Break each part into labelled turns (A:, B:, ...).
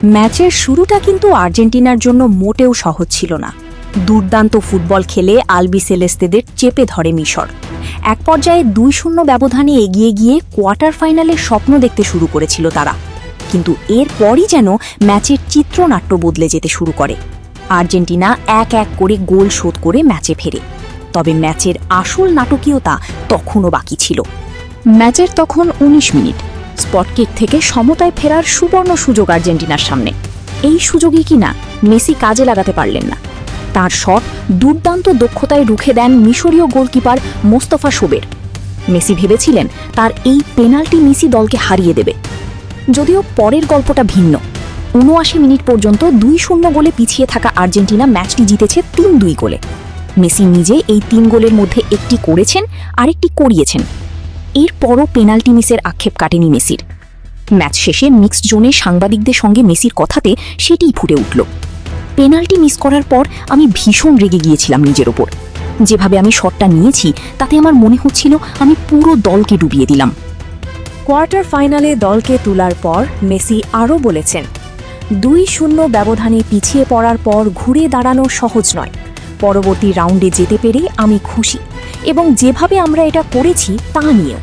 A: ম্যাচের শুরুটা কিন্তু আর্জেন্টিনার জন্য মোটেও সহজ ছিল না। দুর্দান্ত ফুটবল খেলে আলবিসেলেস্তেদের চেপে ধরে মিশর। এক পর্যায়ে ২-০ ব্যবধানে এগিয়ে গিয়ে কোয়ার্টার ফাইনালের স্বপ্ন দেখতে শুরু করেছিল তারা। কিন্তু এরপরই যেন ম্যাচের চিত্রনাট্য বদলে যেতে শুরু করে। আর্জেন্টিনা এক এক করে গোল শোধ করে ম্যাচে ফেরে। তবে ম্যাচের আসল নাটকীয়তা তখনও বাকি ছিল। ম্যাচের তখন ১৯ মিনিট। স্পটকিক থেকে সমতায় ফেরার সুবর্ণ সুযোগ আর্জেন্টিনার সামনে। এই সুযোগই কিনা মেসি কাজে লাগাতে পারলেন না। তার শট দুর্দান্ত দক্ষতায় রুখে দেন মিশরীয় গোলকিপার মোস্তফা শোবের। মেসি ভেবেছিলেন তার এই পেনাল্টি মিসি দলকে হারিয়ে দেবে। যদিও পরের গল্পটা ভিন্ন। ৭৯ মিনিট পর্যন্ত ২-০ গোলে পিছিয়ে থাকা আর্জেন্টিনা ম্যাচটি জিতেছে ৩-২ গোলে। মেসি নিজে এই ৩ গোলের মধ্যে একটি করেছেন, আরেকটি করিয়েছেন। এরপরও পেনাল্টি মিসের আক্ষেপ কাটেনি মেসির। ম্যাচ শেষে মিক্সড জোনে সাংবাদিকদের সঙ্গে মেসির কথাতে সেটিই ফুটে উঠল। পেনাল্টি মিস করার পর আমি ভীষণ রেগে গিয়েছিলাম নিজের ওপর। যেভাবে আমি শটটা নিয়েছি তাতে আমার মনে হচ্ছিল আমি পুরো দলকে ডুবিয়ে দিলাম।
B: কোয়ার্টার ফাইনালে দলকে তোলার পর মেসি আরও বলেছেন, ২-০ ব্যবধানে পিছিয়ে পড়ার পর ঘুরে দাঁড়ানো সহজ নয়। পরবর্তী রাউন্ডে যেতে পেরে আমি খুশি, এবং যেভাবে আমরা এটা করেছি তা নিয়েও।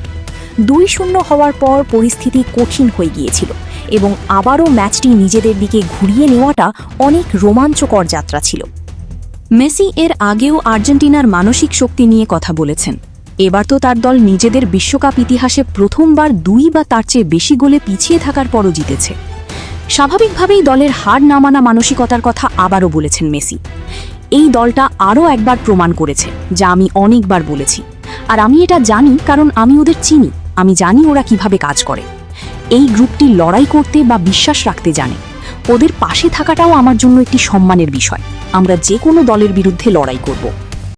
B: ২-০ হওয়ার পর পরিস্থিতি কঠিন হয়ে গিয়েছিল, এবং আবারও ম্যাচটি নিজেদের দিকে ঘুরিয়ে নেওয়াটা অনেক রোমাঞ্চকর যাত্রা ছিল।
A: মেসি এর আগেও আর্জেন্টিনার মানসিক শক্তি নিয়ে কথা বলেছেন। এবার তো তার দল নিজেদের বিশ্বকাপ ইতিহাসে প্রথমবার ২ বা তার চেয়ে বেশি গোলে পিছিয়ে থাকার পরও জিতেছে। স্বাভাবিকভাবেই দলের হার না মানা মানসিকতার কথা আবারও বলেছেন মেসি। এই দলটা আরও একবার প্রমাণ করেছে, যা আমি অনেকবার বলেছি। আর আমি এটা জানি কারণ আমি ওদের চিনি। আমি জানি ওরা কিভাবে কাজ করে। এই গ্রুপটি লড়াই করতে বা বিশ্বাস রাখতে জানে। ওদের পাশে থাকাটাও আমার জন্য একটি সম্মানের বিষয়। আমরা যে কোনো দলের বিরুদ্ধে লড়াই করব।